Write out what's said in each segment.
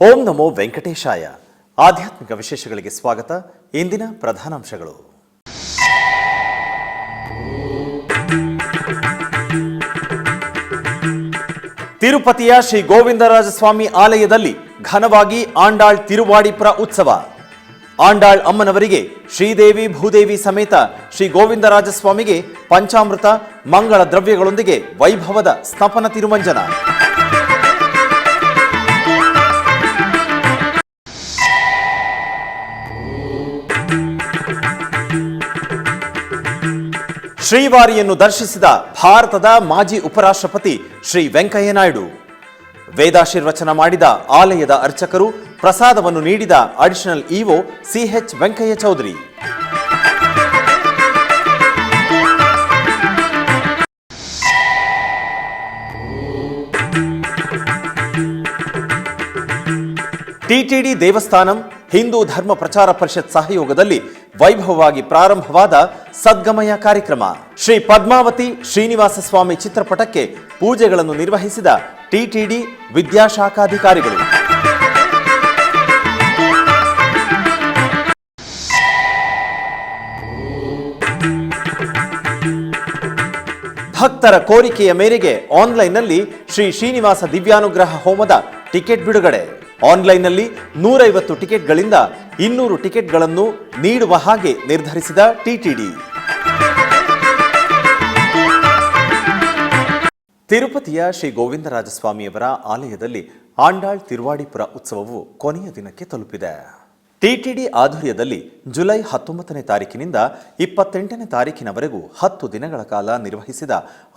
ಓಂ ನಮೋ ವೆಂಕಟೇಶಾಯ. ಆಧ್ಯಾತ್ಮಿಕ ವಿಶೇಷಗಳಿಗೆ ಸ್ವಾಗತ. ಇಂದಿನ ಪ್ರಧಾನಾಂಶಗಳು. ತಿರುಪತಿಯ ಶ್ರೀ ಗೋವಿಂದರಾಜಸ್ವಾಮಿ ಆಲಯದಲ್ಲಿ ಘನವಾಗಿ ಆಂಡಾಳ್ ತಿರುವಾಡಿಪುರ ಉತ್ಸವ. ಆಂಡಾಳ್ ಅಮ್ಮನವರಿಗೆ ಶ್ರೀದೇವಿ ಭೂದೇವಿ ಸಮೇತ ಶ್ರೀ ಗೋವಿಂದರಾಜಸ್ವಾಮಿಗೆ ಪಂಚಾಮೃತ ಮಂಗಳ ದ್ರವ್ಯಗಳೊಂದಿಗೆ ವೈಭವದ ಸ್ನಪನ ತಿರುಮಂಜನ. ಶ್ರೀವಾರಿಯನ್ನು ದರ್ಶಿಸಿದ ಭಾರತದ ಮಾಜಿ ಉಪರಾಷ್ಟ್ರಪತಿ ಶ್ರೀ ವೆಂಕಯ್ಯ ನಾಯ್ಡು. ವೇದಾಶೀರ್ವಚನ ಮಾಡಿದ ಆಲಯದ ಅರ್ಚಕರು, ಪ್ರಸಾದವನ್ನು ನೀಡಿದ additional EO CH Venkaiah Chowdary. TTD Devasthanam Hindu Dharma Prachara ಪರಿಷತ್ ಸಹಯೋಗದಲ್ಲಿ ವೈಭವವಾಗಿ ಪ್ರಾರಂಭವಾದ ಸದ್ಗಮಯ ಕಾರ್ಯಕ್ರಮ. ಶ್ರೀ ಪದ್ಮಾವತಿ ಶ್ರೀನಿವಾಸ ಸ್ವಾಮಿ ಚಿತ್ರಪಟಕ್ಕೆ ಪೂಜೆಗಳನ್ನು ನಿರ್ವಹಿಸಿದ ಟಿಟಿಡಿ ವಿದ್ಯಾಶಾಖಾಧಿಕಾರಿಗಳು. ಭಕ್ತರ ಕೋರಿಕೆಯ ಮೇರೆಗೆ ಆನ್ಲೈನ್ನಲ್ಲಿ ಶ್ರೀ ಶ್ರೀನಿವಾಸ ದಿವ್ಯಾನುಗ್ರಹ ಹೋಮದ ಟಿಕೆಟ್ ಬಿಡುಗಡೆ. ಆನ್ಲೈನ್ನಲ್ಲಿ 150 ಟಿಕೆಟ್ಗಳಿಂದ 200 ಟಿಕೆಟ್ಗಳನ್ನು ನೀಡುವ ಹಾಗೆ ನಿರ್ಧರಿಸಿದ ಟಿಟಿಡಿ. ತಿರುಪತಿಯ ಶ್ರೀ ಗೋವಿಂದರಾಜಸ್ವಾಮಿಯವರ ಆಲಯದಲ್ಲಿ ಆಂಡಾಳ್ ತಿರುವಾಡಿಪುರ ಉತ್ಸವವು ಕೊನೆಯ ದಿನಕ್ಕೆ ತಲುಪಿದೆ. ಟಿಟಿಡಿ ಆಧ್ವರ್ಯದಲ್ಲಿ ಜುಲೈ 19ನೇ ತಾರೀಕಿನಿಂದ 28ನೇ ತಾರೀಕಿನವರೆಗೂ 10 ದಿನಗಳ ಕಾಲ ನಿರ್ವಹಿಸಿದ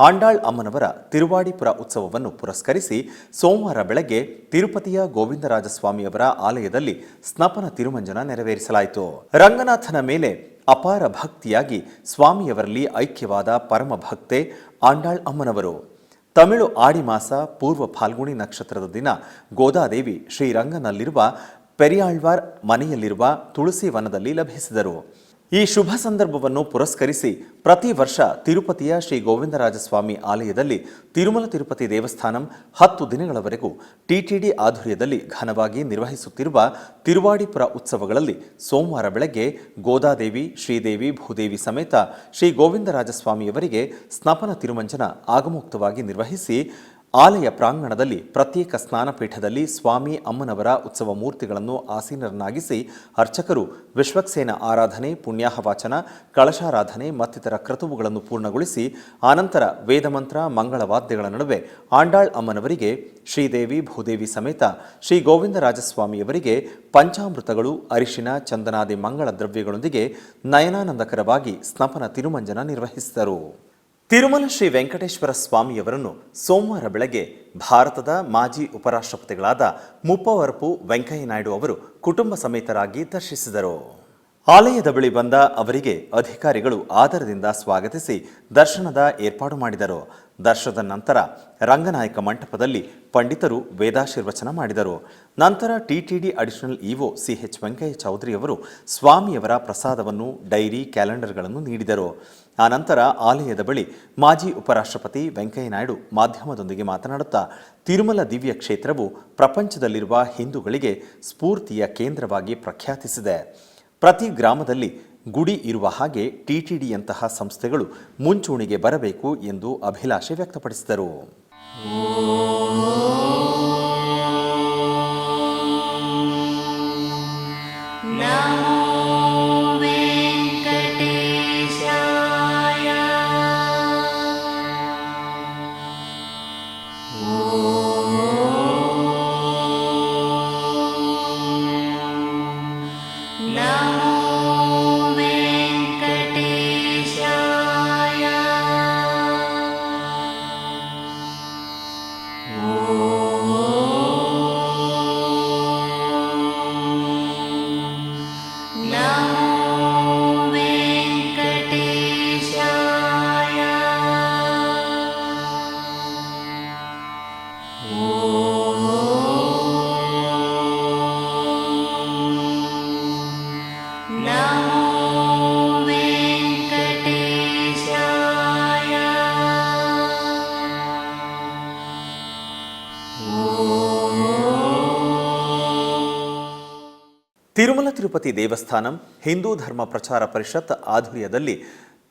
ಆಂಡಾಳ್ ಅಮ್ಮನವರ ತಿರುವಾಡಿಪುರ ಉತ್ಸವವನ್ನು ಪುರಸ್ಕರಿಸಿ ಸೋಮವಾರ ಬೆಳಗ್ಗೆ ತಿರುಪತಿಯ ಗೋವಿಂದರಾಜಸ್ವಾಮಿಯವರ ಆಲಯದಲ್ಲಿ ಸ್ನಪನ ತಿರುಮಂಜನ ನೆರವೇರಿಸಲಾಯಿತು. ರಂಗನಾಥನ ಮೇಲೆ ಅಪಾರ ಭಕ್ತಿಯಾಗಿ ಸ್ವಾಮಿಯವರಲ್ಲಿ ಐಕ್ಯವಾದ ಪರಮ ಭಕ್ತೆ ಆಂಡಾಳ್ ಅಮ್ಮನವರು. ತಮಿಳು ಆಡಿಮಾಸ ಪೂರ್ವ ಫಾಲ್ಗುಣಿ ನಕ್ಷತ್ರದ ದಿನ ಗೋದಾದೇವಿ ಶ್ರೀರಂಗನಲ್ಲಿರುವ ಪೆರಿಯಾಳ್ವಾರ್ ಮನೆಯಲ್ಲಿರುವ ತುಳಸಿ ವನದಲ್ಲಿ ಲಭಿಸಿದರು. ಈ ಶುಭ ಸಂದರ್ಭವನ್ನು ಪುರಸ್ಕರಿಸಿ ಪ್ರತಿ ವರ್ಷ ತಿರುಪತಿಯ ಶ್ರೀ ಗೋವಿಂದರಾಜಸ್ವಾಮಿ ಆಲಯದಲ್ಲಿ ತಿರುಮಲ ತಿರುಪತಿ ದೇವಸ್ಥಾನಂ 10 ದಿನಗಳವರೆಗೂ ಟಿಟಿಡಿ ಆಧ್ವರ್ಯದಲ್ಲಿ ಘನವಾಗಿ ನಿರ್ವಹಿಸುತ್ತಿರುವ ತಿರುವಾಡಿಪುರ ಉತ್ಸವಗಳಲ್ಲಿ ಸೋಮವಾರ ಬೆಳಗ್ಗೆ ಗೋದಾದೇವಿ ಶ್ರೀದೇವಿ ಭೂದೇವಿ ಸಮೇತ ಶ್ರೀ ಗೋವಿಂದರಾಜಸ್ವಾಮಿಯವರಿಗೆ ಸ್ನಪನ ತಿರುಮಂಜನ ಆಗಮೋಕ್ತವಾಗಿ ನಿರ್ವಹಿಸಿ ಆಲಯ ಪ್ರಾಂಗಣದಲ್ಲಿ ಪ್ರತ್ಯೇಕ ಸ್ನಾನಪೀಠದಲ್ಲಿ ಸ್ವಾಮಿ ಅಮ್ಮನವರ ಉತ್ಸವ ಮೂರ್ತಿಗಳನ್ನು ಆಸೀನರನ್ನಾಗಿಸಿ ಅರ್ಚಕರು ವಿಶ್ವಕ್ಸೇನ ಆರಾಧನೆ, ಪುಣ್ಯಾಹವಾಚನ, ಕಳಶಾರಾಧನೆ ಮತ್ತಿತರ ಕ್ರತುವುಗಳನ್ನು ಪೂರ್ಣಗೊಳಿಸಿ ಆನಂತರ ವೇದಮಂತ್ರ ಮಂಗಳವಾದ್ಯಗಳ ನಡುವೆ ಆಂಡಾಳ್ ಅಮ್ಮನವರಿಗೆ ಶ್ರೀದೇವಿ ಭೂದೇವಿ ಸಮೇತ ಶ್ರೀ ಗೋವಿಂದರಾಜಸ್ವಾಮಿಯವರಿಗೆ ಪಂಚಾಮೃತಗಳು, ಅರಿಶಿನ, ಚಂದನಾದಿ ಮಂಗಳ ದ್ರವ್ಯಗಳೊಂದಿಗೆ ನಯನಾನಂದಕರವಾಗಿ ಸ್ನಪನ ತಿರುಮಂಜನ ನಿರ್ವಹಿಸಿದರು. ತಿರುಮಲ ಶ್ರೀ ವೆಂಕಟೇಶ್ವರ ಸ್ವಾಮಿಯವರನ್ನು ಸೋಮವಾರ ಬೆಳಗ್ಗೆ ಭಾರತದ ಮಾಜಿ ಉಪರಾಷ್ಟ್ರಪತಿಗಳಾದ ಮುಪ್ಪವರಪು ವೆಂಕಯ್ಯ ನಾಯ್ಡು ಅವರು ಕುಟುಂಬ ಸಮೇತರಾಗಿ ದರ್ಶಿಸಿದರು. ಆಲಯದ ಬಳಿ ಬಂದ ಅವರಿಗೆ ಅಧಿಕಾರಿಗಳು ಆದರದಿಂದ ಸ್ವಾಗತಿಸಿ ದರ್ಶನದ ಏರ್ಪಾಡು ಮಾಡಿದರು. ದರ್ಶನದ ನಂತರ ರಂಗನಾಯಕ ಮಂಟಪದಲ್ಲಿ ಪಂಡಿತರು ವೇದಾಶೀರ್ವಚನ ಮಾಡಿದರು. ನಂತರ TTD additional EO CH Venkaiah Chowdary ಅವರು ಸ್ವಾಮಿಯವರ ಪ್ರಸಾದವನ್ನು, ಡೈರಿ, ಕ್ಯಾಲೆಂಡರ್ಗಳನ್ನು ನೀಡಿದರು. ಆನಂತರ ಆಲಯದ ಬಳಿ ಮಾಜಿ ಉಪರಾಷ್ಟ್ರಪತಿ ವೆಂಕಯ್ಯ ನಾಯ್ಡು ಮಾಧ್ಯಮದೊಂದಿಗೆ ಮಾತನಾಡುತ್ತಾ ತಿರುಮಲ ದಿವ್ಯ ಕ್ಷೇತ್ರವು ಪ್ರಪಂಚದಲ್ಲಿರುವ ಹಿಂದೂಗಳಿಗೆ ಸ್ಫೂರ್ತಿಯ ಕೇಂದ್ರವಾಗಿ ಪ್ರಖ್ಯಾತಿಸಿದೆ. ಪ್ರತಿ ಗ್ರಾಮದಲ್ಲಿ ಗುಡಿ ಇರುವ ಹಾಗೆ ಟಿಟಿಡಿಯಂತಹ ಸಂಸ್ಥೆಗಳು ಮುಂಚೂಣಿಗೆ ಬರಬೇಕು ಎಂದು ಅಭಿಲಾಷೆ ವ್ಯಕ್ತಪಡಿಸಿದರು. Oh ತಿರುಮಲ ತಿರುಪತಿ ದೇವಸ್ಥಾನಂ ಹಿಂದೂ ಧರ್ಮ ಪ್ರಚಾರ ಪರಿಷತ್ ಆಧ್ವರ್ಯದಲ್ಲಿ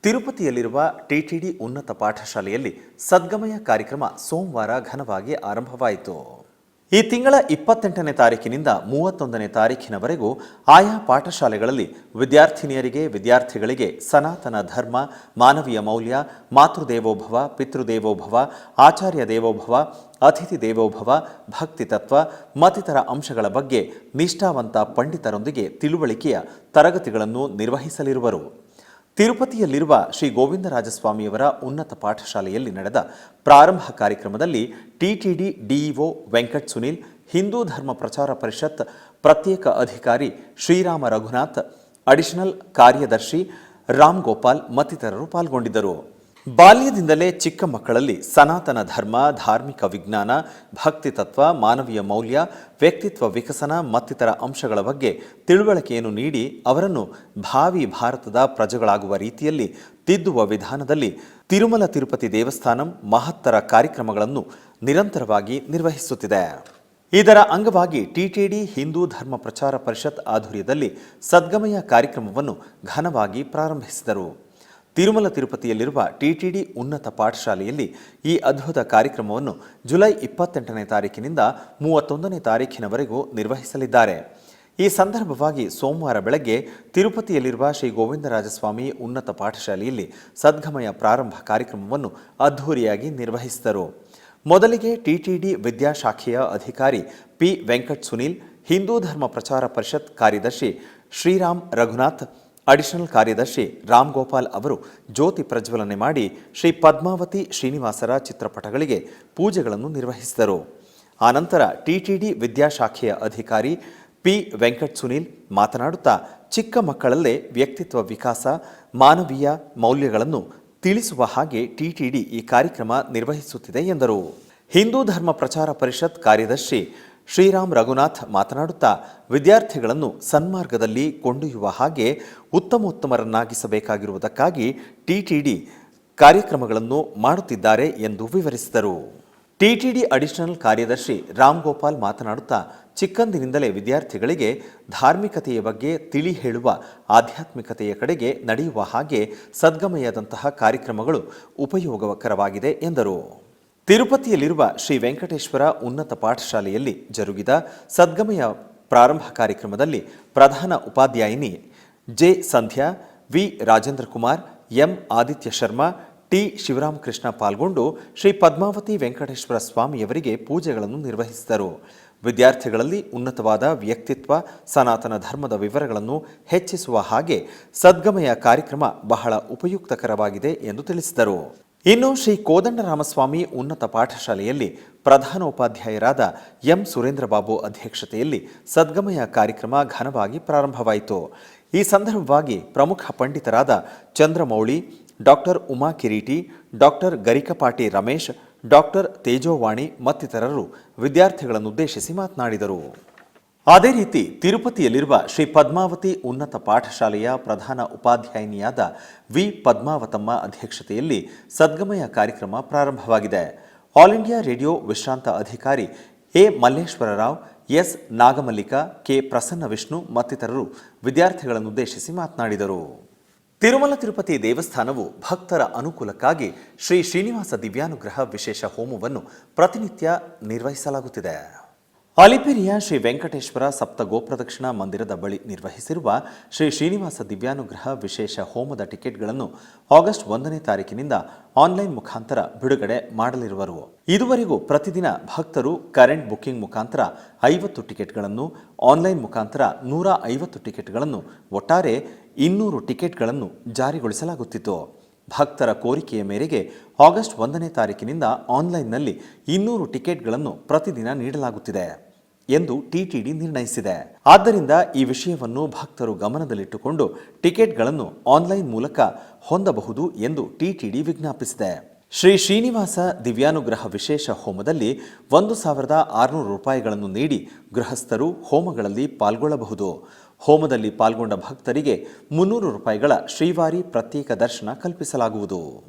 ತಿರುಪತಿಯಲ್ಲಿರುವ ಟಿಟಿಡಿ ಉನ್ನತ ಪಾಠಶಾಲೆಯಲ್ಲಿ ಸದ್ಗಮಯ ಕಾರ್ಯಕ್ರಮ ಸೋಮವಾರ ಘನವಾಗಿ ಆರಂಭವಾಯಿತು. ಈ ತಿಂಗಳ 28ನೇ ತಾರೀಕಿನಿಂದ 31ನೇ ತಾರೀಕಿನವರೆಗೂ ಆಯಾ ಪಾಠಶಾಲೆಗಳಲ್ಲಿ ವಿದ್ಯಾರ್ಥಿಗಳಿಗೆ ಸನಾತನ ಧರ್ಮ, ಮಾನವೀಯ ಮೌಲ್ಯ, ಮಾತೃದೇವೋಭವ, ಪಿತೃದೇವೋಭವ, ಆಚಾರ್ಯ ದೇವೋಭವ, ಅತಿಥಿ ದೇವೋಭವ, ಭಕ್ತಿ ತತ್ವ ಮತ್ತಿತರ ಅಂಶಗಳ ಬಗ್ಗೆ ನಿಷ್ಠಾವಂತ ಪಂಡಿತರೊಂದಿಗೆ ತಿಳುವಳಿಕೆಯ ತರಗತಿಗಳನ್ನು ನಿರ್ವಹಿಸಲಿರುವರು. ತಿರುಪತಿಯಲ್ಲಿರುವ ಶ್ರೀ ಗೋವಿಂದರಾಜಸ್ವಾಮಿಯವರ ಉನ್ನತ ಪಾಠಶಾಲೆಯಲ್ಲಿ ನಡೆದ ಪ್ರಾರಂಭ ಕಾರ್ಯಕ್ರಮದಲ್ಲಿ ಟಿಟಿಡಿ ಡಿಇಒ ವೆಂಕಟ್ ಸುನೀಲ್, ಹಿಂದೂ ಧರ್ಮ ಪ್ರಚಾರ ಪರಿಷತ್ ಪ್ರತ್ಯೇಕ ಅಧಿಕಾರಿ ಶ್ರೀರಾಮ ರಘುನಾಥ್, ಅಡಿಷನಲ್ ಕಾರ್ಯದರ್ಶಿ ರಾಮ್ ಗೋಪಾಲ್ ಮತ್ತಿತರರು ಪಾಲ್ಗೊಂಡಿದ್ದರು. ಬಾಲ್ಯದಿಂದಲೇ ಚಿಕ್ಕ ಮಕ್ಕಳಲ್ಲಿ ಸನಾತನ ಧರ್ಮ, ಧಾರ್ಮಿಕ ವಿಜ್ಞಾನ, ಭಕ್ತಿ ತತ್ವ, ಮಾನವೀಯ ಮೌಲ್ಯ, ವ್ಯಕ್ತಿತ್ವ ವಿಕಸನ ಮತ್ತಿತರ ಅಂಶಗಳ ಬಗ್ಗೆ ತಿಳುವಳಿಕೆಯನ್ನು ನೀಡಿ ಅವರನ್ನು ಭಾವಿ ಭಾರತದ ಪ್ರಜೆಗಳಾಗುವ ರೀತಿಯಲ್ಲಿ ತಿದ್ದುವ ವಿಧಾನದಲ್ಲಿ ತಿರುಮಲ ತಿರುಪತಿ ದೇವಸ್ಥಾನಂ ಮಹತ್ತರ ಕಾರ್ಯಕ್ರಮಗಳನ್ನು ನಿರಂತರವಾಗಿ ನಿರ್ವಹಿಸುತ್ತಿದೆ. ಇದರ ಅಂಗವಾಗಿ ಟಿಟಿಡಿ ಹಿಂದೂ ಧರ್ಮ ಪ್ರಚಾರ ಪರಿಷತ್ ಆಧ್ವರ್ಯದಲ್ಲಿ ಸದ್ಗಮಯ ಕಾರ್ಯಕ್ರಮವನ್ನು ಘನವಾಗಿ ಪ್ರಾರಂಭಿಸಿದರು. ತಿರುಮಲ ತಿರುಪತಿಯಲ್ಲಿರುವ ಟಿಟಿಡಿ ಉನ್ನತ ಪಾಠಶಾಲೆಯಲ್ಲಿ ಈ ಅದ್ಭುತ ಕಾರ್ಯಕ್ರಮವನ್ನು ಜುಲೈ 28ನೇ ತಾರೀಕಿನಿಂದ 31ನೇ ತಾರೀಕಿನವರೆಗೂ ನಿರ್ವಹಿಸಲಿದ್ದಾರೆ. ಈ ಸಂದರ್ಭವಾಗಿ ಸೋಮವಾರ ಬೆಳಗ್ಗೆ ತಿರುಪತಿಯಲ್ಲಿರುವ ಶ್ರೀ ಗೋವಿಂದರಾಜಸ್ವಾಮಿ ಉನ್ನತ ಪಾಠಶಾಲೆಯಲ್ಲಿ ಸದ್ಗಮಯ ಪ್ರಾರಂಭ ಕಾರ್ಯಕ್ರಮವನ್ನು ಅದ್ಧೂರಿಯಾಗಿ ನಿರ್ವಹಿಸಿದರು. ಮೊದಲಿಗೆ ಟಿಟಿಡಿ ವಿದ್ಯಾಶಾಖೆಯ ಅಧಿಕಾರಿ ಪಿ ವೆಂಕಟ್ ಸುನೀಲ್, ಹಿಂದೂ ಧರ್ಮ ಪ್ರಚಾರ ಪರಿಷತ್ ಕಾರ್ಯದರ್ಶಿ ಶ್ರೀರಾಮ್ ರಘುನಾಥ್, ಅಡಿಷನಲ್ ಕಾರ್ಯದರ್ಶಿ ರಾಮ್ ಗೋಪಾಲ್ ಅವರು ಜ್ಯೋತಿ ಪ್ರಜ್ವಲನೆ ಮಾಡಿ ಶ್ರೀ ಪದ್ಮಾವತಿ ಶ್ರೀನಿವಾಸರ ಚಿತ್ರಪಟಗಳಿಗೆ ಪೂಜೆಗಳನ್ನು ನಿರ್ವಹಿಸಿದರು. ಆನಂತರ ಟಿಟಿಡಿ ವಿದ್ಯಾಶಾಖೆಯ ಅಧಿಕಾರಿ ಪಿ ವೆಂಕಟ್ ಸುನೀಲ್ ಮಾತನಾಡುತ್ತಾ ಚಿಕ್ಕ ಮಕ್ಕಳಲ್ಲೇ ವ್ಯಕ್ತಿತ್ವ ವಿಕಾಸ, ಮಾನವೀಯ ಮೌಲ್ಯಗಳನ್ನು ತಿಳಿಸುವ ಹಾಗೆ ಟಿಟಿಡಿ ಈ ಕಾರ್ಯಕ್ರಮ ನಿರ್ವಹಿಸುತ್ತಿದೆ ಎಂದರು. ಹಿಂದೂ ಧರ್ಮ ಪ್ರಚಾರ ಪರಿಷತ್ ಕಾರ್ಯದರ್ಶಿ ಶ್ರೀರಾಮ್ ರಘುನಾಥ್ ಮಾತನಾಡುತ್ತಾ ವಿದ್ಯಾರ್ಥಿಗಳನ್ನು ಸನ್ಮಾರ್ಗದಲ್ಲಿ ಕೊಂಡೊಯ್ಯುವ ಹಾಗೆ ಉತ್ತಮರನ್ನಾಗಿಸಬೇಕಾಗಿರುವುದಕ್ಕಾಗಿ ಟಿಟಿಡಿ ಕಾರ್ಯಕ್ರಮಗಳನ್ನು ಮಾಡುತ್ತಿದ್ದಾರೆ ಎಂದು ವಿವರಿಸಿದರು. ಟಿಟಿಡಿ ಅಡಿಷನಲ್ ಕಾರ್ಯದರ್ಶಿ ರಾಮ್ ಗೋಪಾಲ್ ಮಾತನಾಡುತ್ತಾ ಚಿಕ್ಕಂದಿನಿಂದಲೇ ವಿದ್ಯಾರ್ಥಿಗಳಿಗೆ ಧಾರ್ಮಿಕತೆಯ ಬಗ್ಗೆ ತಿಳಿ ಹೇಳುವ, ಆಧ್ಯಾತ್ಮಿಕತೆಯ ಕಡೆಗೆ ನಡೆಯುವ ಹಾಗೆ ಸದ್ಗಮಯದಂತಹ ಕಾರ್ಯಕ್ರಮಗಳು ಉಪಯೋಗಕರವಾಗಿದೆ ಎಂದರು. ತಿರುಪತಿಯಲ್ಲಿರುವ ಶ್ರೀ ವೆಂಕಟೇಶ್ವರ ಉನ್ನತ ಪಾಠಶಾಲೆಯಲ್ಲಿ ಜರುಗಿದ ಸದ್ಗಮಯ ಪ್ರಾರಂಭ ಕಾರ್ಯಕ್ರಮದಲ್ಲಿ ಪ್ರಧಾನ ಉಪಾಧ್ಯಾಯಿನಿ J Sandhya, V Rajendra Kumar, M Aditya Sharma, T Shivaramakrishna ಪಾಲ್ಗೊಂಡು ಶ್ರೀ ಪದ್ಮಾವತಿ ವೆಂಕಟೇಶ್ವರ ಸ್ವಾಮಿಯವರಿಗೆ ಪೂಜೆಗಳನ್ನು ನಿರ್ವಹಿಸಿದರು. ವಿದ್ಯಾರ್ಥಿಗಳಲ್ಲಿ ಉನ್ನತವಾದ ವ್ಯಕ್ತಿತ್ವ, ಸನಾತನ ಧರ್ಮದ ವಿವರಗಳನ್ನು ಹೆಚ್ಚಿಸುವ ಹಾಗೆ ಸದ್ಗಮಯ ಕಾರ್ಯಕ್ರಮ ಬಹಳ ಉಪಯುಕ್ತಕರವಾಗಿದೆ ಎಂದು ತಿಳಿಸಿದರು. ಇನ್ನು ಶ್ರೀ ಕೋದಂಡರಾಮಸ್ವಾಮಿ ಉನ್ನತ ಪಾಠಶಾಲೆಯಲ್ಲಿ ಪ್ರಧಾನೋಪಾಧ್ಯಾಯರಾದ ಎಂ ಸುರೇಂದ್ರ ಬಾಬು ಅಧ್ಯಕ್ಷತೆಯಲ್ಲಿ ಸದ್ಗಮಯ ಕಾರ್ಯಕ್ರಮ ಘನವಾಗಿ ಪ್ರಾರಂಭವಾಯಿತು. ಈ ಸಂದರ್ಭವಾಗಿ ಪ್ರಮುಖ ಪಂಡಿತರಾದ Chandramouli, doctor Uma Kireeti, doctor Garikapati Ramesh, doctor Tejovani ಮತ್ತಿತರರು ವಿದ್ಯಾರ್ಥಿಗಳನ್ನುದ್ದೇಶಿಸಿ ಮಾತನಾಡಿದರು. ಅದೇ ರೀತಿ ತಿರುಪತಿಯಲ್ಲಿರುವ ಶ್ರೀ ಪದ್ಮಾವತಿ ಉನ್ನತ ಪಾಠಶಾಲೆಯ ಪ್ರಧಾನ ಉಪಾಧ್ಯಾಯಿನಿಯಾದ ವಿ ಪದ್ಮಾವತಮ್ಮ ಅಧ್ಯಕ್ಷತೆಯಲ್ಲಿ ಸದ್ಗಮಯ ಕಾರ್ಯಕ್ರಮ ಪ್ರಾರಂಭವಾಗಿದೆ. ಆಲ್ ಇಂಡಿಯಾ ರೇಡಿಯೋ ವಿಶ್ರಾಂತ ಅಧಿಕಾರಿ A Malleswararao, S Nagamallika, K Prasanna Vishnu ಮತ್ತಿತರರು ವಿದ್ಯಾರ್ಥಿಗಳನ್ನುದ್ದೇಶಿಸಿ ಮಾತನಾಡಿದರು. ತಿರುಮಲ ತಿರುಪತಿ ದೇವಸ್ಥಾನವು ಭಕ್ತರ ಅನುಕೂಲಕ್ಕಾಗಿ ಶ್ರೀ ಶ್ರೀನಿವಾಸ ದಿವ್ಯಾನುಗ್ರಹ ವಿಶೇಷ ಹೋಮವನ್ನು ಪ್ರತಿನಿತ್ಯ ನಿರ್ವಹಿಸಲಾಗುತ್ತಿದೆ. ಅಲಿಪಿರಿಯ ಶ್ರೀ ವೆಂಕಟೇಶ್ವರ ಸಪ್ತ ಗೋಪ್ರದಕ್ಷಿಣಾ ಮಂದಿರದ ಬಳಿ ನಿರ್ವಹಿಸಿರುವ ಶ್ರೀ ಶ್ರೀನಿವಾಸ ದಿವ್ಯಾನುಗ್ರಹ ವಿಶೇಷ ಹೋಮದ ಟಿಕೆಟ್ಗಳನ್ನು ಆಗಸ್ಟ್ 1ನೇ ತಾರೀಕಿನಿಂದ ಆನ್ಲೈನ್ ಮುಖಾಂತರ ಬಿಡುಗಡೆ ಮಾಡಲಿರುವರು. ಇದುವರೆಗೂ ಪ್ರತಿದಿನ ಭಕ್ತರು ಕರೆಂಟ್ ಬುಕಿಂಗ್ ಮುಖಾಂತರ 50 ಟಿಕೆಟ್ಗಳನ್ನು, ಆನ್ಲೈನ್ ಮುಖಾಂತರ 150 ಟಿಕೆಟ್ಗಳನ್ನು, ಒಟ್ಟಾರೆ 200 ಟಿಕೆಟ್ಗಳನ್ನು ಜಾರಿಗೊಳಿಸಲಾಗುತ್ತಿತ್ತು. ಭಕ್ತರ ಕೋರಿಕೆಯ ಮೇರೆಗೆ ಆಗಸ್ಟ್ 1ನೇ ತಾರೀಕಿನಿಂದ ಆನ್ಲೈನ್ನಲ್ಲಿ 200 ಟಿಕೆಟ್ಗಳನ್ನು ಪ್ರತಿದಿನ ನೀಡಲಾಗುತ್ತಿದೆ ಎಂದು ಟಿಟಿಡಿ ನಿರ್ಣಯಿಸಿದೆ. ಆದ್ದರಿಂದ ಈ ವಿಷಯವನ್ನು ಭಕ್ತರು ಗಮನದಲ್ಲಿಟ್ಟುಕೊಂಡು ಟಿಕೆಟ್ಗಳನ್ನು ಆನ್ಲೈನ್ ಮೂಲಕ ಹೊಂದಬಹುದು ಎಂದು ಟಿಟಿಡಿ ವಿಜ್ಞಾಪಿಸಿದೆ. ಶ್ರೀ ಶ್ರೀನಿವಾಸ ದಿವ್ಯಾನುಗ್ರಹ ವಿಶೇಷ ಹೋಮದಲ್ಲಿ 1,600 ರೂಪಾಯಿಗಳನ್ನು ನೀಡಿ ಗೃಹಸ್ಥರು ಹೋಮಗಳಲ್ಲಿ ಪಾಲ್ಗೊಳ್ಳಬಹುದು. ಹೋಮದಲ್ಲಿ ಪಾಲ್ಗೊಂಡ ಭಕ್ತರಿಗೆ 300 ರೂಪಾಯಿಗಳ ಶ್ರೀವಾರಿ ಪ್ರತ್ಯೇಕ ದರ್ಶನ ಕಲ್ಪಿಸಲಾಗುವುದು.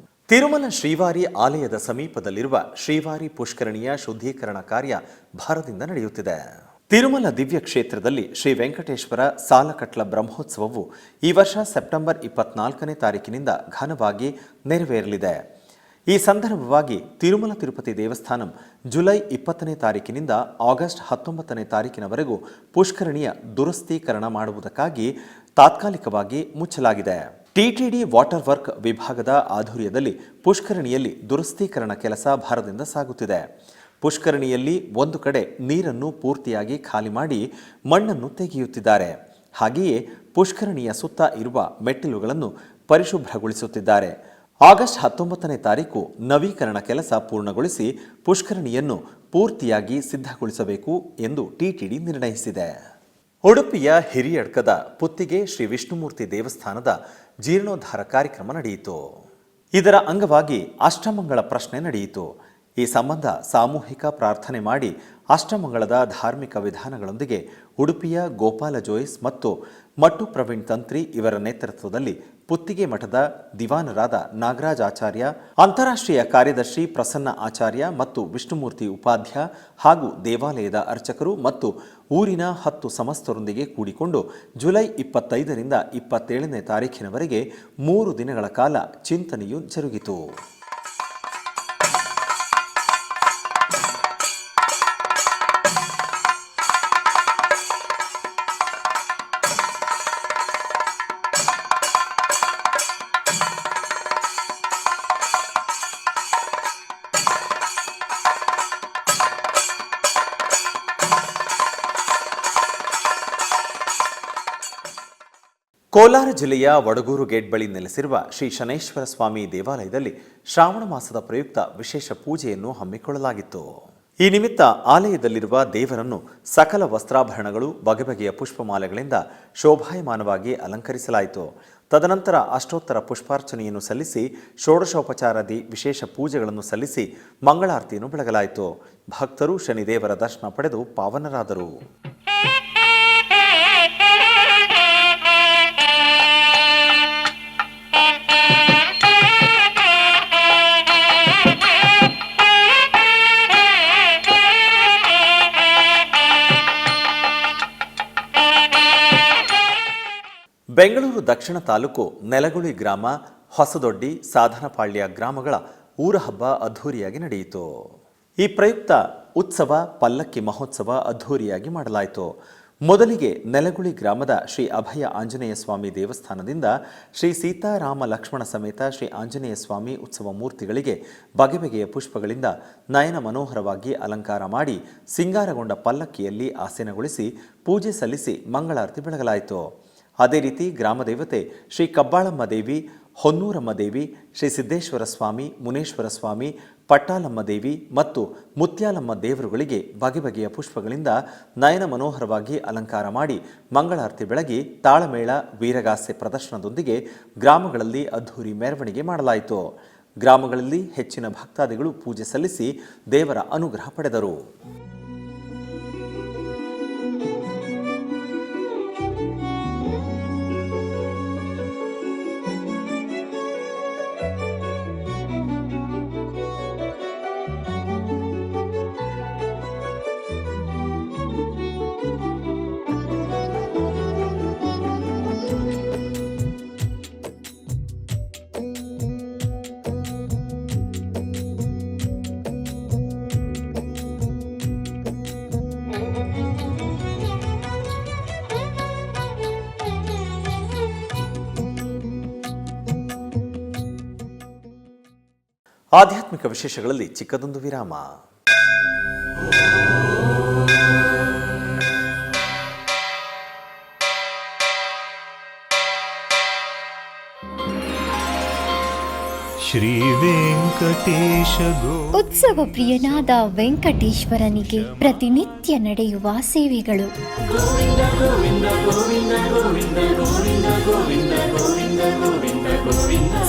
ತಿರುಮಲ ಶ್ರೀವಾರಿ ಆಲಯದ ಸಮೀಪದಲ್ಲಿರುವ ಶ್ರೀವಾರಿ ಪುಷ್ಕರಣಿಯ ಶುದ್ಧೀಕರಣ ಕಾರ್ಯ ಭರದಿಂದ ನಡೆಯುತ್ತಿದೆ. ತಿರುಮಲ ದಿವ್ಯ ಕ್ಷೇತ್ರದಲ್ಲಿ ಶ್ರೀ ವೆಂಕಟೇಶ್ವರ ಸಾಲಕಟ್ಲ ಬ್ರಹ್ಮೋತ್ಸವವು ಈ ವರ್ಷ ಸೆಪ್ಟೆಂಬರ್ 24ನೇ ತಾರೀಕಿನಿಂದ ಘನವಾಗಿ ನೆರವೇರಲಿದೆ. ಈ ಸಂದರ್ಭವಾಗಿ ತಿರುಮಲ ತಿರುಪತಿ ದೇವಸ್ಥಾನಂ ಜುಲೈ 20ನೇ ತಾರೀಕಿನಿಂದ ಆಗಸ್ಟ್ 19ನೇ ತಾರೀಕಿನವರೆಗೂ ಪುಷ್ಕರಣಿಯ ದುರಸ್ತೀಕರಣ ಮಾಡುವುದಕ್ಕಾಗಿ ತಾತ್ಕಾಲಿಕವಾಗಿ ಮುಚ್ಚಲಾಗಿದೆ. ಟಿಟಿಡಿ ವಾಟರ್ ವರ್ಕ್ ವಿಭಾಗದ ಆಧ್ವರ್ಯದಲ್ಲಿ ಪುಷ್ಕರಣಿಯಲ್ಲಿ ದುರಸ್ತೀಕರಣ ಕೆಲಸ ಭರದಿಂದ ಸಾಗುತ್ತಿದೆ. ಪುಷ್ಕರಣಿಯಲ್ಲಿ ಒಂದು ಕಡೆ ನೀರನ್ನು ಪೂರ್ತಿಯಾಗಿ ಖಾಲಿ ಮಾಡಿ ಮಣ್ಣನ್ನು ತೆಗೆಯುತ್ತಿದ್ದಾರೆ. ಹಾಗೆಯೇ ಪುಷ್ಕರಣಿಯ ಸುತ್ತ ಇರುವ ಮೆಟ್ಟಿಲುಗಳನ್ನು ಪರಿಶುಭ್ರಗೊಳಿಸುತ್ತಿದ್ದಾರೆ. ಆಗಸ್ಟ್ 19ನೇ ತಾರೀಕು ನವೀಕರಣ ಕೆಲಸ ಪೂರ್ಣಗೊಳಿಸಿ ಪುಷ್ಕರಣಿಯನ್ನು ಪೂರ್ತಿಯಾಗಿ ಸಿದ್ಧಗೊಳಿಸಬೇಕು ಎಂದು ಟಿಟಿಡಿ ನಿರ್ಣಯಿಸಿದೆ. ಉಡುಪಿಯ ಹಿರಿಯಡ್ಕದ ಪುತ್ತಿಗೆ ಶ್ರೀ ವಿಷ್ಣುಮೂರ್ತಿ ದೇವಸ್ಥಾನದ ಜೀರ್ಣೋದ್ಧಾರ ಕಾರ್ಯಕ್ರಮ ನಡೆಯಿತು. ಇದರ ಅಂಗವಾಗಿ ಅಷ್ಟಮಂಗಳ ಪ್ರಶ್ನೆ ನಡೆಯಿತು. ಈ ಸಂಬಂಧ ಸಾಮೂಹಿಕ ಪ್ರಾರ್ಥನೆ ಮಾಡಿ ಅಷ್ಟಮಂಗಳದ ಧಾರ್ಮಿಕ ವಿಧಾನಗಳೊಂದಿಗೆ ಉಡುಪಿಯ ಗೋಪಾಲ ಜೋಯಿಸ್ ಮತ್ತು ಮಟ್ಟು ಪ್ರವೀಣ್ ತಂತ್ರಿ ಇವರ ನೇತೃತ್ವದಲ್ಲಿ ಪುತ್ತಿಗೆ ಮಠದ ದಿವಾನರಾದ ನಾಗರಾಜ್ ಆಚಾರ್ಯ, ಅಂತಾರಾಷ್ಟ್ರೀಯ ಕಾರ್ಯದರ್ಶಿ ಪ್ರಸನ್ನ ಆಚಾರ್ಯ ಮತ್ತು ವಿಷ್ಣುಮೂರ್ತಿ ಉಪಾಧ್ಯ ಹಾಗೂ ದೇವಾಲಯದ ಅರ್ಚಕರು ಮತ್ತು ಊರಿನ 10 ಸಮಸ್ತರೊಂದಿಗೆ ಕೂಡಿಕೊಂಡು ಜುಲೈ 25ರಿಂದ 27ನೇ ತಾರೀಖಿನವರೆಗೆ 3 ದಿನಗಳ ಕಾಲ ಚಿಂತನೆಯು ಜರುಗಿತು. ಕೋಲಾರ ಜಿಲ್ಲೆಯ ವಡಗೂರು ಗೇಟ್ ಬಳಿ ನೆಲೆಸಿರುವ ಶ್ರೀ ಶನೇಶ್ವರ ಸ್ವಾಮಿ ದೇವಾಲಯದಲ್ಲಿ ಶ್ರಾವಣ ಮಾಸದ ಪ್ರಯುಕ್ತ ವಿಶೇಷ ಪೂಜೆಯನ್ನು ಹಮ್ಮಿಕೊಳ್ಳಲಾಗಿತ್ತು. ಈ ನಿಮಿತ್ತ ಆಲಯದಲ್ಲಿರುವ ದೇವರನ್ನು ಸಕಲ ವಸ್ತ್ರಾಭರಣಗಳು, ಬಗೆ ಬಗೆಯ ಪುಷ್ಪಮಾಲೆಗಳಿಂದ ಶೋಭಾಯಮಾನವಾಗಿ ಅಲಂಕರಿಸಲಾಯಿತು. ತದನಂತರ ಅಷ್ಟೋತ್ತರ ಪುಷ್ಪಾರ್ಚನೆಯನ್ನು ಸಲ್ಲಿಸಿ ಷೋಡಶೋಪಚಾರಾದಿ ವಿಶೇಷ ಪೂಜೆಗಳನ್ನು ಸಲ್ಲಿಸಿ ಮಂಗಳಾರತಿಯನ್ನು ಬೆಳಗಲಾಯಿತು. ಭಕ್ತರು ಶನಿದೇವರ ದರ್ಶನ ಪಡೆದು ಪಾವನರಾದರು. ಬೆಂಗಳೂರು ದಕ್ಷಿಣ ತಾಲೂಕು ನೆಲಗುಳಿ ಗ್ರಾಮ, ಹೊಸದೊಡ್ಡಿ, ಸಾಧನಪಾಳ್ಯ ಗ್ರಾಮಗಳ ಊರ ಹಬ್ಬ ಅದ್ಧೂರಿಯಾಗಿ ನಡೆಯಿತು. ಈ ಪ್ರಯುಕ್ತ ಉತ್ಸವ ಪಲ್ಲಕ್ಕಿ ಮಹೋತ್ಸವ ಅದ್ಧೂರಿಯಾಗಿ ಮಾಡಲಾಯಿತು. ಮೊದಲಿಗೆ ನೆಲಗುಳಿ ಗ್ರಾಮದ ಶ್ರೀ ಅಭಯ ಆಂಜನೇಯ ಸ್ವಾಮಿ ದೇವಸ್ಥಾನದಿಂದ ಶ್ರೀ ಸೀತಾರಾಮ ಲಕ್ಷ್ಮಣ ಸಮೇತ ಶ್ರೀ ಆಂಜನೇಯ ಸ್ವಾಮಿ ಉತ್ಸವ ಮೂರ್ತಿಗಳಿಗೆ ಬಗೆ ಬಗೆಯ ಪುಷ್ಪಗಳಿಂದ ನಯನ ಮನೋಹರವಾಗಿ ಅಲಂಕಾರ ಮಾಡಿ ಸಿಂಗಾರಗೊಂಡ ಪಲ್ಲಕ್ಕಿಯಲ್ಲಿ ಆಸೀನಗೊಳಿಸಿ ಪೂಜೆ ಸಲ್ಲಿಸಿ ಮಂಗಳಾರತಿ ಬೆಳಗಲಾಯಿತು. ಅದೇ ರೀತಿ ಗ್ರಾಮದೇವತೆ ಶ್ರೀ ಕಬ್ಬಾಳಮ್ಮ ದೇವಿ, ಹೊನ್ನೂರಮ್ಮ ದೇವಿ, ಶ್ರೀ ಸಿದ್ದೇಶ್ವರ ಸ್ವಾಮಿ, ಮುನೇಶ್ವರ ಸ್ವಾಮಿ, ಪಟ್ಟಾಲಮ್ಮ ದೇವಿ ಮತ್ತು ಮುತ್ಯಾಲಮ್ಮ ದೇವರುಗಳಿಗೆ ಬಗೆ ಬಗೆಯ ಪುಷ್ಪಗಳಿಂದ ನಯನ ಮನೋಹರವಾಗಿ ಅಲಂಕಾರ ಮಾಡಿ ಮಂಗಳಾರತಿ ಬೆಳಗಿ ತಾಳಮೇಳ, ವೀರಗಾಸೆ ಪ್ರದರ್ಶನದೊಂದಿಗೆ ಗ್ರಾಮಗಳಲ್ಲಿ ಅದ್ಧೂರಿ ಮೆರವಣಿಗೆ ಮಾಡಲಾಯಿತು. ಗ್ರಾಮಗಳಲ್ಲಿ ಹೆಚ್ಚಿನ ಭಕ್ತಾದಿಗಳು ಪೂಜೆ ಸಲ್ಲಿಸಿ ದೇವರ ಅನುಗ್ರಹ ಪಡೆದರು. ಆಧ್ಯಾತ್ಮಿಕ ವಿಶೇಷಗಳಲ್ಲಿ ಚಿಕ್ಕದೊಂದು ವಿರಾಮ. ಶ್ರೀ ವೆಂಕಟೇಶ ಉತ್ಸವ ಪ್ರಿಯನಾದ ವೆಂಕಟೇಶ್ವರನಿಗೆ ಪ್ರತಿನಿತ್ಯ ನಡೆಯುವ ಸೇವೆಗಳು.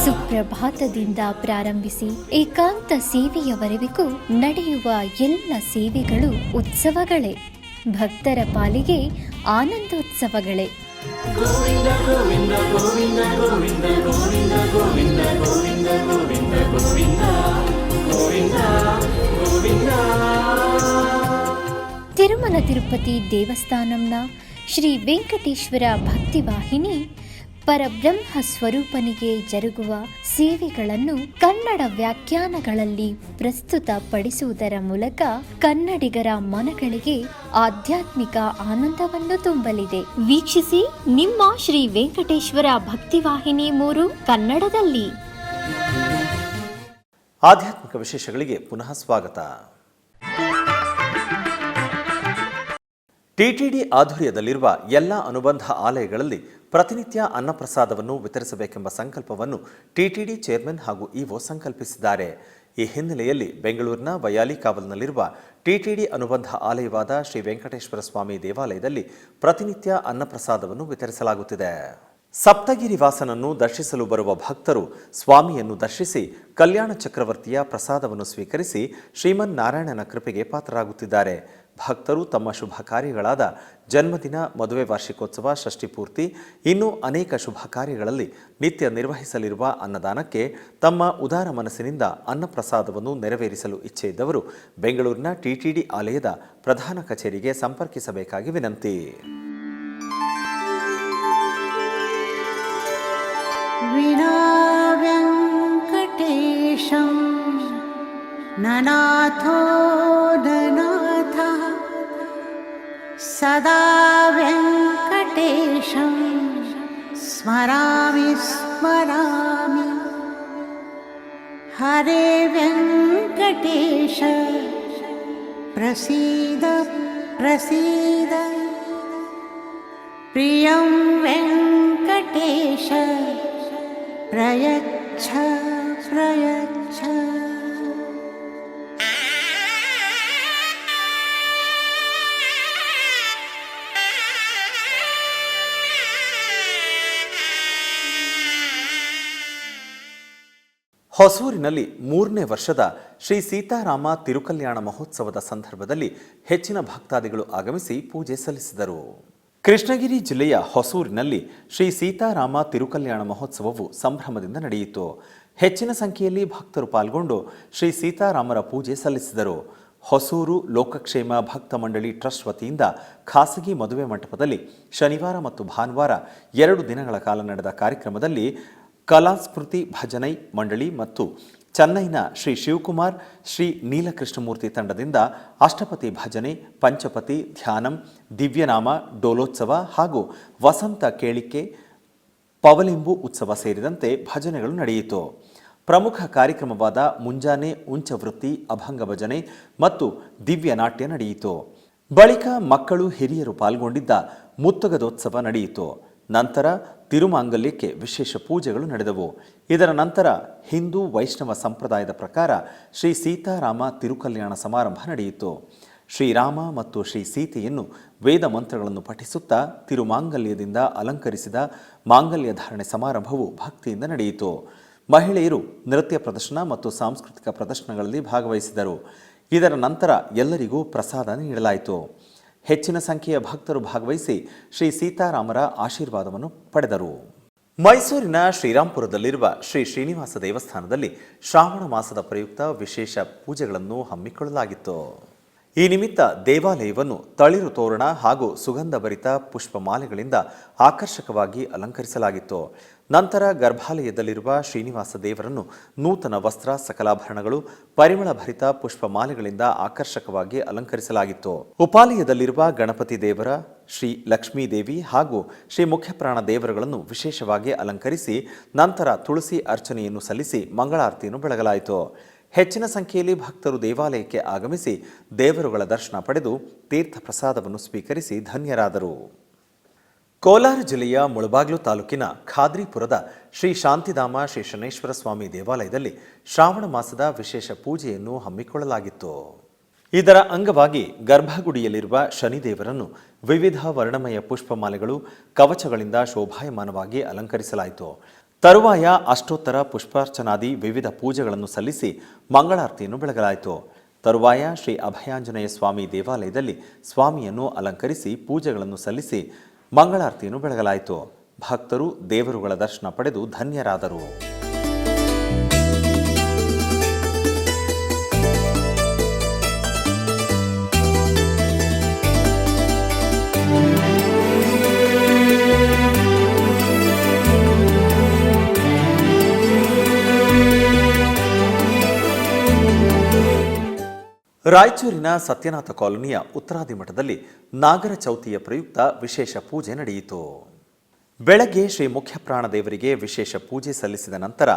ಸುಪ್ರಭಾತದಿಂದ ಪ್ರಾರಂಭಿಸಿ ಏಕಾಂತ ಸೇವೆಯವರೆಗೂ ನಡೆಯುವ ಎಲ್ಲ ಸೇವೆಗಳು ಉತ್ಸವಗಳೇ. ಭಕ್ತರ ಪಾಲಿಗೆ ಆನಂದೋತ್ಸವಗಳೇ. ಗೋವಿಂದ ಗೋವಿಂದ ಗೋವಿಂದ ಗೋವಿಂದ ಗೋವಿಂದ ಗೋವಿಂದ ಗೋವಿಂದ ಗೋವಿಂದ ಗೋವಿಂದ ಗೋವಿಂದ ಗೋವಿಂದ. ತಿರುಮಲ ತಿರುಪತಿ ದೇವಸ್ಥಾನಂನ ಶ್ರೀ ವೆಂಕಟೇಶ್ವರ ಭಕ್ತಿವಾಹಿನಿ ಪರಬ್ರಹ್ಮ ಸ್ವರೂಪನಿಗೆ ಜರುಗುವ ಸೇವೆಗಳನ್ನು ಕನ್ನಡ ವ್ಯಾಖ್ಯಾನಗಳಲ್ಲಿ ಪ್ರಸ್ತುತಪಡಿಸುವುದರ ಮೂಲಕ ಕನ್ನಡಿಗರ ಮನಗಳಿಗೆ ಆಧ್ಯಾತ್ಮಿಕ ಆನಂದವನ್ನು ತುಂಬಲಿದೆ. ವೀಕ್ಷಿಸಿ ನಿಮ್ಮ ಶ್ರೀ ವೆಂಕಟೇಶ್ವರ ಭಕ್ತಿವಾಹಿನಿ 3 ಕನ್ನಡದಲ್ಲಿ. ಆಧ್ಯಾತ್ಮಿಕ ವಿಶೇಷಗಳಿಗೆ ಪುನಃ ಸ್ವಾಗತ. ಟಿಟಿಡಿ ಆಧ್ವರ್ಯದಲ್ಲಿರುವ ಎಲ್ಲ ಅನುಬಂಧ ಆಲಯಗಳಲ್ಲಿ ಪ್ರತಿನಿತ್ಯ ಅನ್ನಪ್ರಸಾದವನ್ನು ವಿತರಿಸಬೇಕೆಂಬ ಸಂಕಲ್ಪವನ್ನು ಟಿಟಿಡಿ ಚೇರ್ಮನ್ ಹಾಗೂ ಇಒ ಸಂಕಲ್ಪಿಸಿದ್ದಾರೆ. ಈ ಹಿನ್ನೆಲೆಯಲ್ಲಿ ಬೆಂಗಳೂರಿನ ವೈಯಾಲಿಕಾವಲ್ನಲ್ಲಿರುವ ಟಿಟಿಡಿ ಅನುಬಂಧ ಆಲಯವಾದ ಶ್ರೀ ವೆಂಕಟೇಶ್ವರ ಸ್ವಾಮಿ ದೇವಾಲಯದಲ್ಲಿ ಪ್ರತಿನಿತ್ಯ ಅನ್ನಪ್ರಸಾದವನ್ನು ವಿತರಿಸಲಾಗುತ್ತಿದೆ. ಸಪ್ತಗಿರಿ ವಾಸನನ್ನು ದರ್ಶಿಸಲು ಬರುವ ಭಕ್ತರು ಸ್ವಾಮಿಯನ್ನು ದರ್ಶಿಸಿ ಕಲ್ಯಾಣ ಚಕ್ರವರ್ತಿಯ ಪ್ರಸಾದವನ್ನು ಸ್ವೀಕರಿಸಿ ಶ್ರೀಮನ್ನಾರಾಯಣನ ಕೃಪೆಗೆ ಪಾತ್ರರಾಗುತ್ತಿದ್ದಾರೆ. ಭಕ್ತರು ತಮ್ಮ ಶುಭ ಕಾರ್ಯಗಳಾದ ಜನ್ಮದಿನ, ಮದುವೆ ವಾರ್ಷಿಕೋತ್ಸವ, ಷಷ್ಠಿಪೂರ್ತಿ ಇನ್ನೂ ಅನೇಕ ಶುಭ ಕಾರ್ಯಗಳಲ್ಲಿ ನಿತ್ಯ ನಿರ್ವಹಿಸಲಿರುವ ಅನ್ನದಾನಕ್ಕೆ ತಮ್ಮ ಉದಾರ ಮನಸ್ಸಿನಿಂದ ಅನ್ನಪ್ರಸಾದವನ್ನು ನೆರವೇರಿಸಲು ಇಚ್ಛೆ ಇದ್ದವರು ಬೆಂಗಳೂರಿನ ಟಿಟಿಡಿ ಆಲಯದ ಪ್ರಧಾನ ಕಚೇರಿಗೆ ಸಂಪರ್ಕಿಸಬೇಕಾಗಿ ವಿನಂತಿ. ವಿನಾ ವೆಂಕಟೇಶಂ ನನಾಥೋ ನನಾಥ ಸದಾ ವೆಂಕಟೇಶಂ ಸ್ಮರಾಮಿ ಸ್ಮರಾಮಿ. ಹರೇ ವೆಂಕಟೇಶ ಪ್ರಸೀದ ಪ್ರಸೀದ. ಪ್ರಿಯಂ ವೆಂಕಟೇಶ ಪ್ರಯಚ್ಛ ಪ್ರಯಚ್ಛ. ಹೊಸೂರಿನಲ್ಲಿ 3ನೇ ವರ್ಷದ ಶ್ರೀ ಸೀತಾರಾಮ ತಿರುಕಲ್ಯಾಣ ಮಹೋತ್ಸವದ ಸಂದರ್ಭದಲ್ಲಿ ಹೆಚ್ಚಿನ ಭಕ್ತಾದಿಗಳು ಆಗಮಿಸಿ ಪೂಜೆ ಸಲ್ಲಿಸಿದರು. ಕೃಷ್ಣಗಿರಿ ಜಿಲ್ಲೆಯ ಹೊಸೂರಿನಲ್ಲಿ ಶ್ರೀ ಸೀತಾರಾಮ ತಿರುಕಲ್ಯಾಣ ಮಹೋತ್ಸವವು ಸಂಭ್ರಮದಿಂದ ನಡೆಯಿತು. ಹೆಚ್ಚಿನ ಸಂಖ್ಯೆಯಲ್ಲಿ ಭಕ್ತರು ಪಾಲ್ಗೊಂಡು ಶ್ರೀ ಸೀತಾರಾಮರ ಪೂಜೆ ಸಲ್ಲಿಸಿದರು. ಹೊಸೂರು ಲೋಕಕ್ಷೇಮ ಭಕ್ತ ಮಂಡಳಿ ಟ್ರಸ್ಟ್ ವತಿಯಿಂದ ಖಾಸಗಿ ಮದುವೆ ಮಂಟಪದಲ್ಲಿ ಶನಿವಾರ ಮತ್ತು ಭಾನುವಾರ 2 ದಿನಗಳ ಕಾಲ ನಡೆದ ಕಾರ್ಯಕ್ರಮದಲ್ಲಿ ಕಲಾಸ್ಮೃತಿ ಭಜನೈ ಮಂಡಳಿ ಮತ್ತು ಚೆನ್ನೈನ ಶ್ರೀ ಶಿವಕುಮಾರ್, ಶ್ರೀ ನೀಲಕೃಷ್ಣಮೂರ್ತಿ ತಂಡದಿಂದ ಅಷ್ಟಪತಿ ಭಜನೆ, ಪಂಚಪತಿ, ಧ್ಯಾನಂ, ದಿವ್ಯನಾಮ, ಡೋಲೋತ್ಸವ ಹಾಗೂ ವಸಂತ ಕೇಳಿಕೆ, ಪವಲಿಂಬು ಉತ್ಸವ ಸೇರಿದಂತೆ ಭಜನೆಗಳು ನಡೆಯಿತು. ಪ್ರಮುಖ ಕಾರ್ಯಕ್ರಮವಾದ ಮುಂಜಾನೆ ಉಂಚವೃತ್ತಿ, ಅಭಂಗ ಭಜನೆ ಮತ್ತು ದಿವ್ಯ ನಾಟ್ಯ ನಡೆಯಿತು. ಬಳಿಕ ಮಕ್ಕಳು ಹಿರಿಯರು ಪಾಲ್ಗೊಂಡಿದ್ದ ಮುತ್ತುಗದೋತ್ಸವ ನಡೆಯಿತು. ನಂತರ ತಿರುಮಾಂಗಲ್ಯಕ್ಕೆ ವಿಶೇಷ ಪೂಜೆಗಳು ನಡೆದವು. ಇದರ ನಂತರ ಹಿಂದೂ ವೈಷ್ಣವ ಸಂಪ್ರದಾಯದ ಪ್ರಕಾರ ಶ್ರೀ ಸೀತಾರಾಮ ತಿರುಕಲ್ಯಾಣ ಸಮಾರಂಭ ನಡೆಯಿತು. ಶ್ರೀರಾಮ ಮತ್ತು ಶ್ರೀ ಸೀತೆಯನ್ನು ವೇದ ಮಂತ್ರಗಳನ್ನು ಪಠಿಸುತ್ತಾ ತಿರುಮಾಂಗಲ್ಯದಿಂದ ಅಲಂಕರಿಸಿದ ಮಾಂಗಲ್ಯ ಧಾರಣೆ ಸಮಾರಂಭವು ಭಕ್ತಿಯಿಂದ ನಡೆಯಿತು. ಮಹಿಳೆಯರು ನೃತ್ಯ ಪ್ರದರ್ಶನ ಮತ್ತು ಸಾಂಸ್ಕೃತಿಕ ಪ್ರದರ್ಶನಗಳಲ್ಲಿ ಭಾಗವಹಿಸಿದರು. ಇದರ ನಂತರ ಎಲ್ಲರಿಗೂ ಪ್ರಸಾದ ನೀಡಲಾಯಿತು. ಹೆಚ್ಚಿನ ಸಂಖ್ಯೆಯ ಭಕ್ತರು ಭಾಗವಹಿಸಿ ಶ್ರೀ ಸೀತಾರಾಮರ ಆಶೀರ್ವಾದವನ್ನು ಪಡೆದರು. ಮೈಸೂರಿನ ಶ್ರೀರಾಂಪುರದಲ್ಲಿರುವ ಶ್ರೀ ಶ್ರೀನಿವಾಸ ದೇವಸ್ಥಾನದಲ್ಲಿ ಶ್ರಾವಣ ಮಾಸದ ಪ್ರಯುಕ್ತ ವಿಶೇಷ ಪೂಜೆಗಳನ್ನು ಹಮ್ಮಿಕೊಳ್ಳಲಾಗಿತ್ತು. ಈ ನಿಮಿತ್ತ ದೇವಾಲಯವನ್ನು ತಳಿರು ತೋರಣ ಹಾಗೂ ಸುಗಂಧಭರಿತ ಪುಷ್ಪಮಾಲೆಗಳಿಂದ ಆಕರ್ಷಕವಾಗಿ ಅಲಂಕರಿಸಲಾಗಿತ್ತು. ನಂತರ ಗರ್ಭಾಲಯದಲ್ಲಿರುವ ಶ್ರೀನಿವಾಸ ದೇವರನ್ನು ನೂತನ ವಸ್ತ್ರ, ಸಕಲಾಭರಣಗಳು, ಪರಿಮಳ ಭರಿತ ಪುಷ್ಪಮಾಲೆಗಳಿಂದ ಆಕರ್ಷಕವಾಗಿ ಅಲಂಕರಿಸಲಾಗಿತ್ತು. ಉಪಾಲಯದಲ್ಲಿರುವ ಗಣಪತಿ ದೇವರ, ಶ್ರೀ ಲಕ್ಷ್ಮೀದೇವಿ ಹಾಗೂ ಶ್ರೀ ಮುಖ್ಯಪ್ರಾಣ ದೇವರುಗಳನ್ನು ವಿಶೇಷವಾಗಿ ಅಲಂಕರಿಸಿ ನಂತರ ತುಳಸಿ ಅರ್ಚನೆಯನ್ನು ಸಲ್ಲಿಸಿ ಮಂಗಳಾರತಿಯನ್ನು ಬೆಳಗಲಾಯಿತು. ಹೆಚ್ಚಿನ ಸಂಖ್ಯೆಯಲ್ಲಿ ಭಕ್ತರು ದೇವಾಲಯಕ್ಕೆ ಆಗಮಿಸಿ ದೇವರುಗಳ ದರ್ಶನ ಪಡೆದು ತೀರ್ಥ ಪ್ರಸಾದವನ್ನು ಸ್ವೀಕರಿಸಿ ಧನ್ಯರಾದರು. ಕೋಲಾರ ಜಿಲ್ಲೆಯ ಮುಳಬಾಗಿಲು ತಾಲೂಕಿನ ಖಾದ್ರಿಪುರದ ಶ್ರೀ ಶಾಂತಿಧಾಮ ಶ್ರೀ ಶನೇಶ್ವರ ಸ್ವಾಮಿ ದೇವಾಲಯದಲ್ಲಿ ಶ್ರಾವಣ ಮಾಸದ ವಿಶೇಷ ಪೂಜೆಯನ್ನು ಹಮ್ಮಿಕೊಳ್ಳಲಾಗಿತ್ತು. ಇದರ ಅಂಗವಾಗಿ ಗರ್ಭಗುಡಿಯಲ್ಲಿರುವ ಶನಿದೇವರನ್ನು ವಿವಿಧ ವರ್ಣಮಯ ಪುಷ್ಪಮಾಲೆಗಳು, ಕವಚಗಳಿಂದ ಶೋಭಾಯಮಾನವಾಗಿ ಅಲಂಕರಿಸಲಾಯಿತು. ತರುವಾಯ ಅಷ್ಟೋತ್ತರ ಪುಷ್ಪಾರ್ಚನಾದಿ ವಿವಿಧ ಪೂಜೆಗಳನ್ನು ಸಲ್ಲಿಸಿ ಮಂಗಳಾರತಿಯನ್ನು ಬೆಳಗಲಾಯಿತು. ತರುವಾಯ ಶ್ರೀ ಅಭಯಾಂಜನೇಯ ಸ್ವಾಮಿ ದೇವಾಲಯದಲ್ಲಿ ಸ್ವಾಮಿಯನ್ನು ಅಲಂಕರಿಸಿ ಪೂಜೆಗಳನ್ನು ಸಲ್ಲಿಸಿ ಮಂಗಳಾರತಿಯನ್ನು ಬೆಳಗಲಾಯಿತು. ಭಕ್ತರು ದೇವರುಗಳ ದರ್ಶನ ಪಡೆದು ಧನ್ಯರಾದರು. ರಾಯಚೂರಿನ ಸತ್ಯನಾಥ ಕಾಲೋನಿಯ ಉತ್ತರಾದಿ ಮಠದಲ್ಲಿ ನಾಗರ ಚೌತಿಯ ಪ್ರಯುಕ್ತ ವಿಶೇಷ ಪೂಜೆ ನಡೆಯಿತು. ಬೆಳಗ್ಗೆ ಶ್ರೀ ಮುಖ್ಯಪ್ರಾಣ ದೇವರಿಗೆ ವಿಶೇಷ ಪೂಜೆ ಸಲ್ಲಿಸಿದ ನಂತರ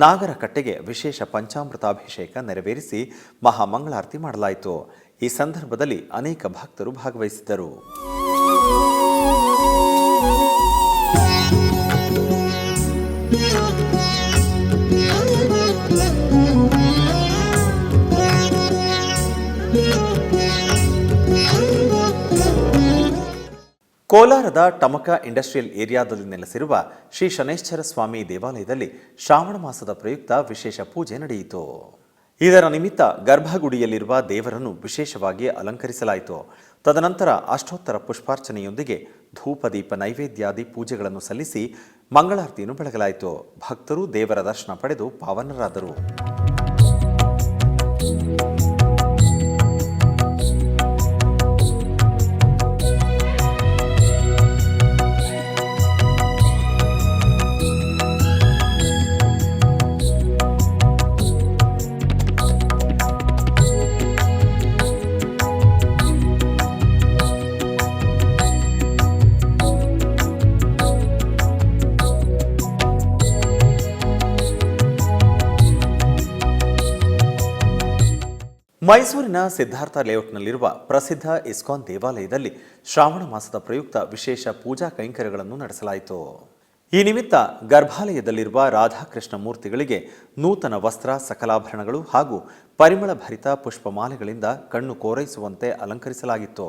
ನಾಗರ ಕಟ್ಟೆಗೆ ವಿಶೇಷ ಪಂಚಾಮೃತಾಭಿಷೇಕ ನೆರವೇರಿಸಿ ಮಹಾಮಂಗಳಾರತಿ ಮಾಡಲಾಯಿತು. ಈ ಸಂದರ್ಭದಲ್ಲಿ ಅನೇಕ ಭಕ್ತರು ಭಾಗವಹಿಸಿದ್ದರು. ಕೋಲಾರದ ಟಮಕ ಇಂಡಸ್ಟ್ರಿಯಲ್ ಏರಿಯಾದಲ್ಲಿ ನೆಲೆಸಿರುವ ಶ್ರೀ ಶನೈಶ್ಚರ ಸ್ವಾಮಿ ದೇವಾಲಯದಲ್ಲಿ ಶ್ರಾವಣ ಮಾಸದ ಪ್ರಯುಕ್ತ ವಿಶೇಷ ಪೂಜೆ ನಡೆಯಿತು. ಇದರ ನಿಮಿತ್ತ ಗರ್ಭಗುಡಿಯಲ್ಲಿರುವ ದೇವರನ್ನು ವಿಶೇಷವಾಗಿ ಅಲಂಕರಿಸಲಾಯಿತು. ತದನಂತರ ಅಷ್ಟೋತ್ತರ ಪುಷ್ಪಾರ್ಚನೆಯೊಂದಿಗೆ ಧೂಪದೀಪ ನೈವೇದ್ಯಾದಿ ಪೂಜೆಗಳನ್ನು ಸಲ್ಲಿಸಿ ಮಂಗಳಾರತಿಯನ್ನು ಬೆಳಗಲಾಯಿತು. ಭಕ್ತರು ದೇವರ ದರ್ಶನ ಪಡೆದು ಪಾವನರಾದರು. ಮೈಸೂರಿನ ಸಿದ್ಧಾರ್ಥ ಲೇಔಟ್ನಲ್ಲಿರುವ ಪ್ರಸಿದ್ಧ ಇಸ್ಕಾನ್ ದೇವಾಲಯದಲ್ಲಿ ಶ್ರಾವಣ ಮಾಸದ ಪ್ರಯುಕ್ತ ವಿಶೇಷ ಪೂಜಾ ಕೈಂಕರ್ಯಗಳನ್ನು ನಡೆಸಲಾಯಿತು. ಈ ನಿಮಿತ್ತ ಗರ್ಭಾಲಯದಲ್ಲಿರುವ ರಾಧಾಕೃಷ್ಣ ಮೂರ್ತಿಗಳಿಗೆ ನೂತನ ವಸ್ತ್ರ, ಸಕಲಾಭರಣಗಳು ಹಾಗೂ ಪರಿಮಳ ಭರಿತ ಪುಷ್ಪಮಾಲೆಗಳಿಂದ ಕಣ್ಣು ಕೋರೈಸುವಂತೆ ಅಲಂಕರಿಸಲಾಗಿತ್ತು.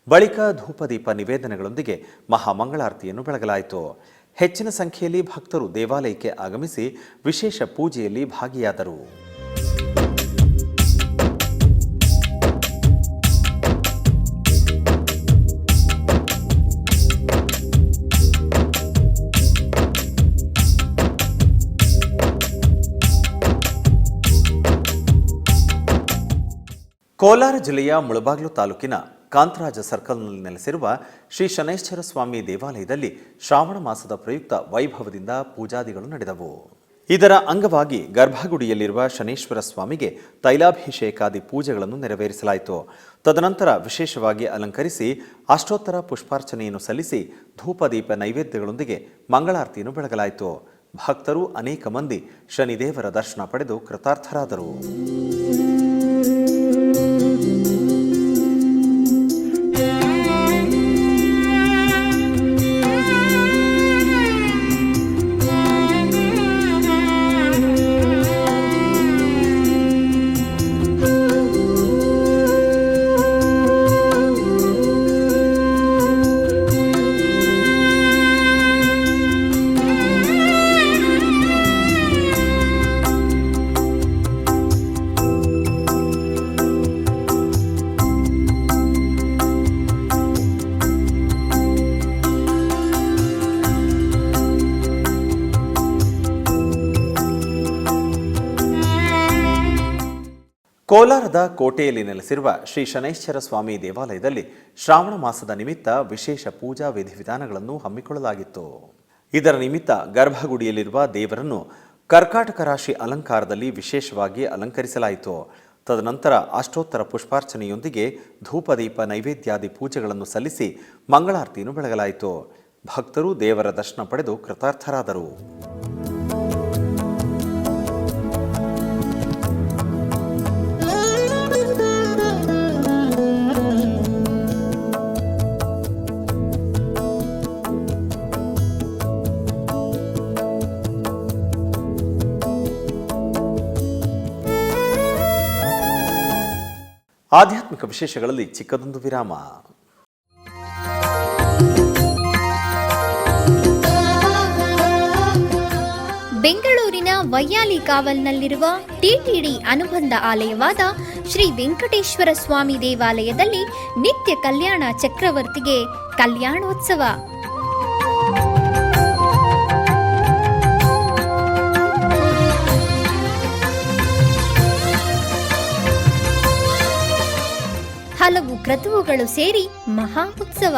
ಬಳಿಕ ಧೂಪದೀಪ ನಿವೇದನೆಗಳೊಂದಿಗೆ ಮಹಾಮಂಗಳಾರತಿಯನ್ನು ಬೆಳಗಲಾಯಿತು. ಹೆಚ್ಚಿನ ಸಂಖ್ಯೆಯಲ್ಲಿ ಭಕ್ತರು ದೇವಾಲಯಕ್ಕೆ ಆಗಮಿಸಿ ವಿಶೇಷ ಪೂಜೆಯಲ್ಲಿ ಭಾಗಿಯಾದರು. ಕೋಲಾರ ಜಿಲ್ಲೆಯ ಮುಳಬಾಗಿಲು ತಾಲೂಕಿನ ಕಾಂತರಾಜ ಸರ್ಕಲ್ನಲ್ಲಿ ನೆಲೆಸಿರುವ ಶ್ರೀ ಶನೈಶ್ಚರ ಸ್ವಾಮಿ ದೇವಾಲಯದಲ್ಲಿ ಶ್ರಾವಣ ಮಾಸದ ಪ್ರಯುಕ್ತ ವೈಭವದಿಂದ ಪೂಜಾದಿಗಳು ನಡೆದವು. ಇದರ ಅಂಗವಾಗಿ ಗರ್ಭಗುಡಿಯಲ್ಲಿರುವ ಶನೀಶ್ವರ ಸ್ವಾಮಿಗೆ ತೈಲಾಭಿಷೇಕಾದಿ ಪೂಜೆಗಳನ್ನು ನೆರವೇರಿಸಲಾಯಿತು. ತದನಂತರ ವಿಶೇಷವಾಗಿ ಅಲಂಕರಿಸಿ ಅಷ್ಟೋತ್ತರ ಪುಷ್ಪಾರ್ಚನೆಯನ್ನು ಸಲ್ಲಿಸಿ ಧೂಪದೀಪ ನೈವೇದ್ಯಗಳೊಂದಿಗೆ ಮಂಗಳಾರತಿಯನ್ನು ಬೆಳಗಲಾಯಿತು. ಭಕ್ತರು ಅನೇಕ ಮಂದಿ ಶನಿದೇವರ ದರ್ಶನ ಪಡೆದು ಕೃತಾರ್ಥರಾದರು. ಕೋಲಾರದ ಕೋಟೆಯಲ್ಲಿ ನೆಲೆಸಿರುವ ಶ್ರೀ ಶನೈಶ್ಚರ ಸ್ವಾಮಿ ದೇವಾಲಯದಲ್ಲಿ ಶ್ರಾವಣ ಮಾಸದ ನಿಮಿತ್ತ ವಿಶೇಷ ಪೂಜಾ ವಿಧಿವಿಧಾನಗಳನ್ನು ಹಮ್ಮಿಕೊಳ್ಳಲಾಗಿತ್ತು. ಇದರ ನಿಮಿತ್ತ ಗರ್ಭಗುಡಿಯಲ್ಲಿರುವ ದೇವರನ್ನು ಕರ್ಕಾಟಕ ರಾಶಿ ಅಲಂಕಾರದಲ್ಲಿ ವಿಶೇಷವಾಗಿ ಅಲಂಕರಿಸಲಾಯಿತು. ತದನಂತರ ಅಷ್ಟೋತ್ತರ ಪುಷ್ಪಾರ್ಚನೆಯೊಂದಿಗೆ ಧೂಪದೀಪ ನೈವೇದ್ಯಾದಿ ಪೂಜೆಗಳನ್ನು ಸಲ್ಲಿಸಿ ಮಂಗಳಾರತಿಯನ್ನು ಬೆಳಗಲಾಯಿತು. ಭಕ್ತರು ದೇವರ ದರ್ಶನ ಪಡೆದು ಕೃತಾರ್ಥರಾದರು. ಆಧ್ಯಾತ್ಮಿಕ ವಿಶೇಷಗಳಲ್ಲಿ ಚಿಕ್ಕದೊಂದು ವಿರಾಮ. ಬೆಂಗಳೂರಿನ ವೈಯಾಲಿ ಕಾವಲ್ನಲ್ಲಿರುವ ಟಿಟಿಡಿ ಅನುಬಂಧ ಆಲಯವಾದ ಶ್ರೀ ವೆಂಕಟೇಶ್ವರ ಸ್ವಾಮಿ ದೇವಾಲಯದಲ್ಲಿ ನಿತ್ಯ ಕಲ್ಯಾಣ ಚಕ್ರವರ್ತಿಗೆ ಕಲ್ಯಾಣೋತ್ಸವ. ಹಲವು ಕ್ರತುವುಗಳು ಸೇರಿ ಮಹಾ ಉತ್ಸವ.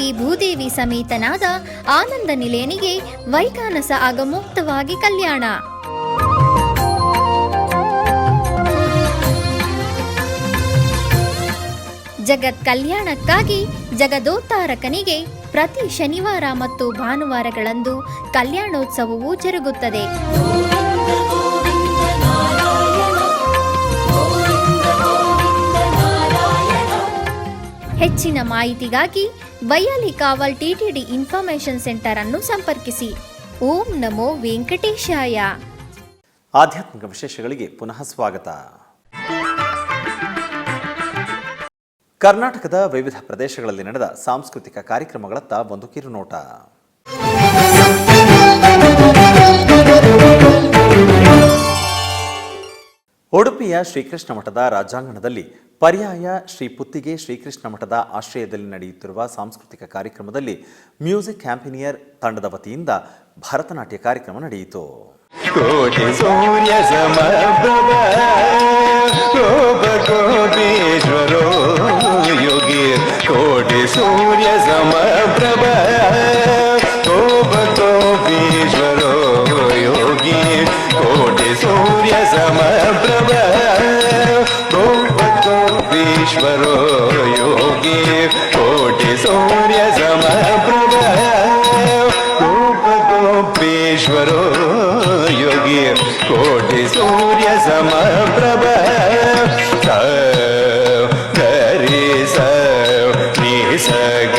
ದೇವಿ ಭೂದೇವಿ ಸಮೇತನಾದ ಆನಂದ ನಿಲಯನಿಗೆ ವೈಖಾನಸ ಆಗಮೋಕ್ತವಾಗಿ ಕಲ್ಯಾಣ. ಜಗತ್ ಕಲ್ಯಾಣಕ್ಕಾಗಿ ಜಗದೋದ್ಧಾರಕನಿಗೆ ಪ್ರತಿ ಶನಿವಾರ ಮತ್ತು ಭಾನುವಾರಗಳಂದು ಕಲ್ಯಾಣೋತ್ಸವವು ಜರುಗುತ್ತದೆ. ಹೆಚ್ಚಿನ ಮಾಹಿತಿಗಾಗಿ ವೈಯಾಲಿ ಕಾವಲ್ ಟಿಟಿಡಿ ಇನ್ಫಾರ್ಮೇಶನ್ ಸೆಂಟರ್ ಅನ್ನು ಸಂಪರ್ಕಿಸಿ. ಓಂ ನಮೋ ವೆಂಕಟೇಶಾಯ. ಆಧ್ಯಾತ್ಮಿಕ ವಿಶೇಷಗಳಿಗೆ ಪುನಃ ಸ್ವಾಗತ. ಕರ್ನಾಟಕದ ವಿವಿಧ ಪ್ರದೇಶಗಳಲ್ಲಿ ನಡೆದ ಸಾಂಸ್ಕೃತಿಕ ಕಾರ್ಯಕ್ರಮಗಳತ್ತ ಒಂದು ಕಿರುನೋಟ. ಉಡುಪಿಯ ಶ್ರೀಕೃಷ್ಣ ಮಠದ ರಾಜಾಂಗಣದಲ್ಲಿ ಪರ್ಯಾಯ ಶ್ರೀ ಪುತ್ತಿಗೆ ಶ್ರೀಕೃಷ್ಣ ಮಠದ ಆಶ್ರಯದಲ್ಲಿ ನಡೆಯುತ್ತಿರುವ ಸಾಂಸ್ಕೃತಿಕ ಕಾರ್ಯಕ್ರಮದಲ್ಲಿ ಮ್ಯೂಸಿಕ್ ಕ್ಯಾಂಪಿನಿಯರ್ ತಂಡದ ವತಿಯಿಂದ ಭರತನಾಟ್ಯ ಕಾರ್ಯಕ್ರಮ ನಡೆಯಿತು. ಕೋಟಿ ಸೂರ್ಯ ಸಮಪ್ರಭ ಗೋಪಗೋಪೇಶ್ವರೋ ಯೋಗಿ ಕೋಟಿ ಸೂರ್ಯ ಸಮಪ್ರಭ ಗೋಪಗೋಪೇಶ್ವರೋ ಯೋಗಿ ಕೋಟಿ ಸೂರ್ಯ ಸಮಪ್ರಭ ಗೋಪಗೋಪೇಶ್ವರೋ ಯೋಗಿ ಕೋಟಿ ಸೂರ್ಯ ಸಮಪ್ರಭ ಗೋಪಗೋಪೇಶ್ವರೋ ಯೋಗಿ ಕೋಟಿ ಸೂರ್ಯ ಸಮಪ್ರಭ ಗರಿ ಸ ನೀ ಸ ಗ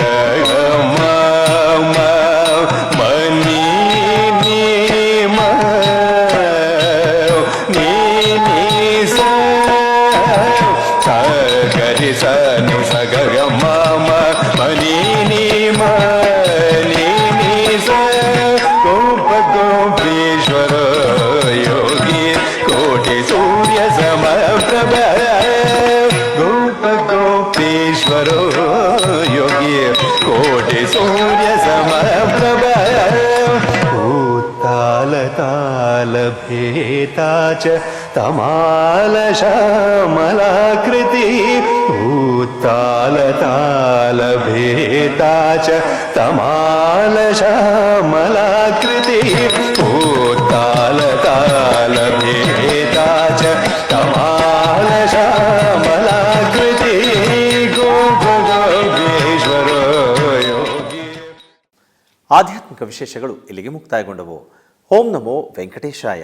ಮ ಮನಿ ನೀ ಮ ನೀ ನೀ ಸ ಗರಿ ಸ ನಿ ಸ ಗ ಮ ಮನಿ ನೀ ಮ ನೀ ನೀ ಸ ಗೋಪಗೋಪೇಶ್ವರ ಯೋಗಿ ಕೋಟಿ ಸೂರ್ಯ ಸಮಪ್ರಭ ಗೋಪಗೋಪೇಶ್ವರ ಯೋಗಿ ಕೋಟಿ ಸೂರ್ಯ ಸಮಪ್ರಭ ತಾಲ ತಾಲ ಭೇತಾ ಚ ತಮಾಲ ಶ್ಯಾಮಲಾಕೃತಿ ತಾಲ ತಾಲ ಭೇತಾ ಚ ತಮಾಲ ಶ್ಯಾಮಲಾಕೃತಿ ತಾಲ ತಾಲ ಭೇತಾ ಚ ತಮಾಲ ಶ್ಯಾಮಲಾಕೃತಿ ಗೋಪಗೋಪೇಶ್ವರ ಯೋಗಿ. ಆಧ್ಯಾತ್ಮಿಕ ವಿಶೇಷಗಳು ಇಲ್ಲಿಗೆ ಮುಕ್ತಾಯಗೊಂಡವು. ಓಂ ನಮೋ ವೆಂಕಟೇಶಾಯ.